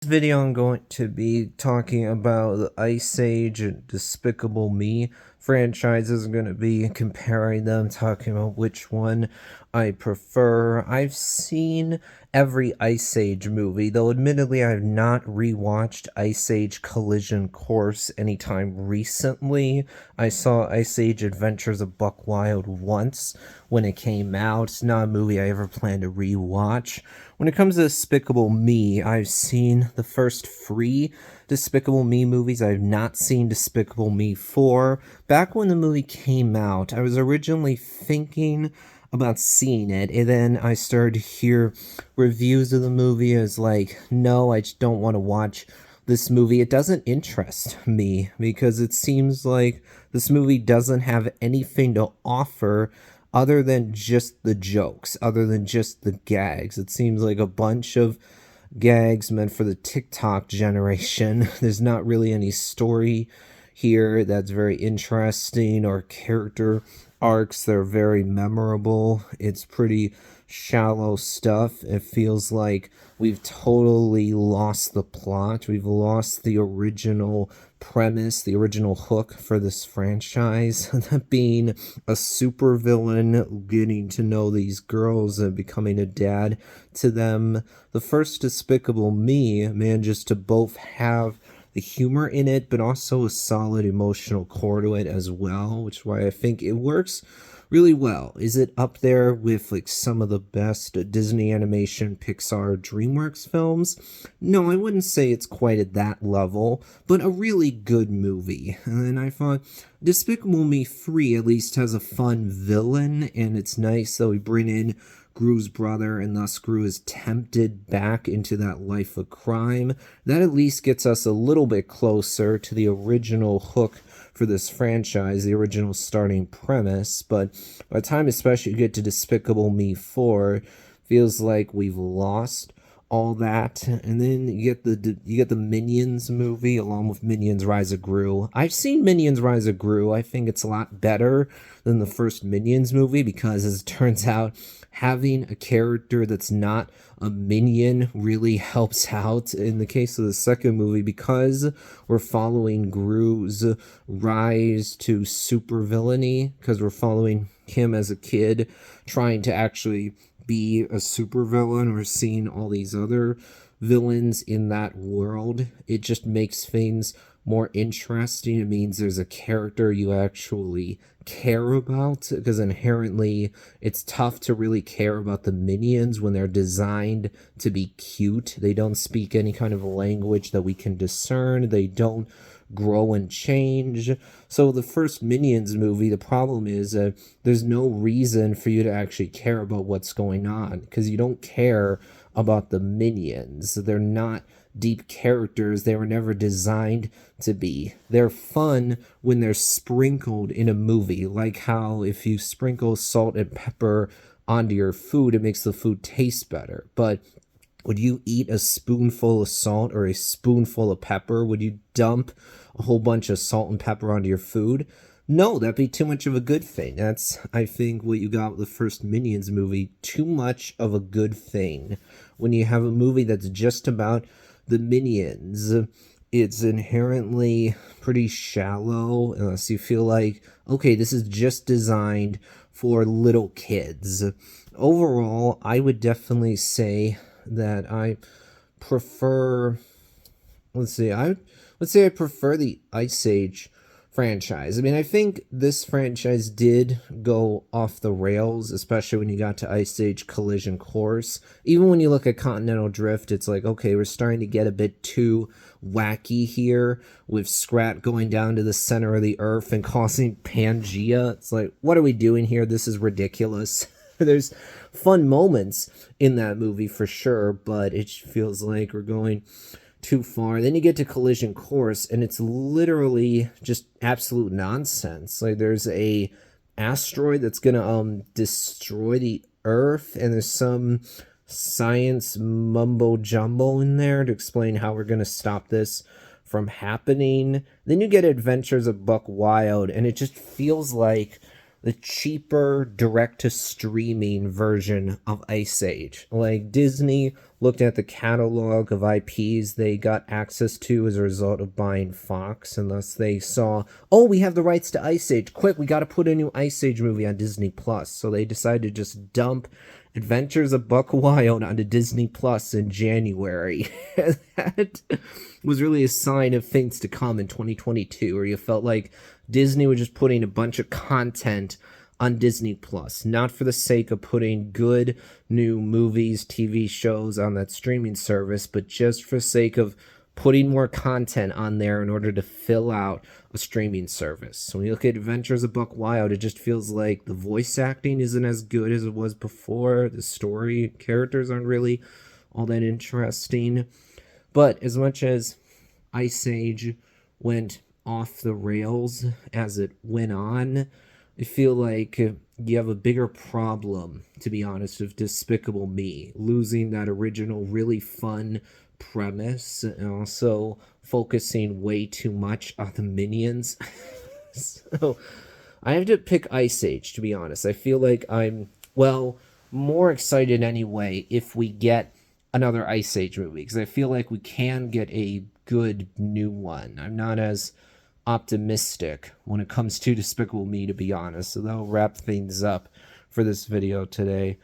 This video I'm going to be talking about the Ice Age and Despicable Me franchises. I'm going to be comparing them, talking about which one I prefer. I've seen every Ice Age movie, though admittedly I've not rewatched Ice Age Collision Course anytime recently. I saw Ice Age Adventures of Buck Wild once when it came out. It's not a movie I ever plan to rewatch. When it comes to Despicable Me, I've seen the first three Despicable Me movies. I've not seen Despicable Me 4. Back when the movie came out, I was originally thinking about seeing it, and then I started to hear reviews of the movie as like, no, I just don't want to watch this movie. It doesn't interest me because it seems like this movie doesn't have anything to offer other than just the jokes, other than just the gags. It seems like a bunch of gags meant for the TikTok generation. There's not really any story here that's very interesting or character arcs that are very memorable. It's pretty shallow stuff. It feels like we've totally lost the plot. We've lost the original premise, the original hook for this franchise. That being a supervillain getting to know these girls and becoming a dad to them. The first Despicable Me manages to both have the humor in it, but also a solid emotional core to it as well, which is why I think it works really well. Is it up there with like some of the best Disney animation, Pixar, DreamWorks films? No, I wouldn't say it's quite at that level, but a really good movie. And then I thought Despicable Me 3 at least has a fun villain, and it's nice that we bring in Gru's brother, and thus Gru is tempted back into that life of crime. That at least gets us a little bit closer to the original hook for this franchise, the original starting premise. But by the time especially you get to Despicable Me 4, feels like we've lost all that. And then you get the Minions movie along with Minions Rise of Gru. I've seen Minions Rise of Gru. I think it's a lot better than the first Minions movie because, as it turns out, having a character that's not a minion really helps out in the case of the second movie, because we're following Gru's rise to supervillainy, because we're following him as a kid trying to actually be a supervillain. We're seeing all these other villains in that world. It just makes things more interesting. It means there's a character you actually care about, because inherently it's tough to really care about the minions when they're designed to be cute. They don't speak any kind of language that we can discern. They don't grow and change. So the first Minions movie, the problem is there's no reason for you to actually care about what's going on, because you don't care about the minions. They're not deep characters. They were never designed to be. They're fun when they're sprinkled in a movie, like how if you sprinkle salt and pepper onto your food, it makes the food taste better. But would you eat a spoonful of salt or a spoonful of pepper? Would you dump a whole bunch of salt and pepper onto your food? No, that'd be too much of a good thing. That's, I think, what you got with the first Minions movie. Too much of a good thing. When you have a movie that's just about the Minions, it's inherently pretty shallow unless you feel like, okay, this is just designed for little kids. Overall, I would definitely say that I prefer, let's say I prefer the Ice Age franchise. I mean, I think this franchise did go off the rails, especially when you got to Ice Age Collision Course. Even when you look at Continental Drift, it's like, okay, we're starting to get a bit too wacky here with Scrat going down to the center of the earth and causing Pangea. It's like, what are we doing here? This is ridiculous. There's fun moments in that movie for sure, but it feels like we're going too far. Then you get to Collision Course, and it's literally just absolute nonsense. Like, there's a asteroid that's gonna destroy the Earth, and there's some science mumbo jumbo in there to explain how we're gonna stop this from happening. Then you get Adventures of Buck Wild, and it just feels like the cheaper direct to streaming version of Ice Age. Like, Disney looked at the catalog of IPs they got access to as a result of buying Fox, and thus they saw, oh, we have the rights to Ice Age. Quick, we got to put a new Ice Age movie on Disney Plus. So they decided to just dump Adventures of Buck Wild onto Disney Plus in January. That was really a sign of things to come in 2022, where you felt like Disney was just putting a bunch of content on Disney Plus, not for the sake of putting good new movies, TV shows on that streaming service, but just for the sake of putting more content on there in order to fill out a streaming service. So when you look at Adventures of Buck Wild, it just feels like the voice acting isn't as good as it was before. The story, characters aren't really all that interesting. But as much as Ice Age went off the rails as it went on, I feel like you have a bigger problem, to be honest, with Despicable Me, losing that original really fun premise and also focusing way too much on the minions. So I have to pick Ice Age, to be honest. I feel like I'm, well, more excited anyway if we get another Ice Age movie, because I feel like we can get a good new one. I'm not as optimistic when it comes to Despicable Me, to be honest. So that'll wrap things up for this video today.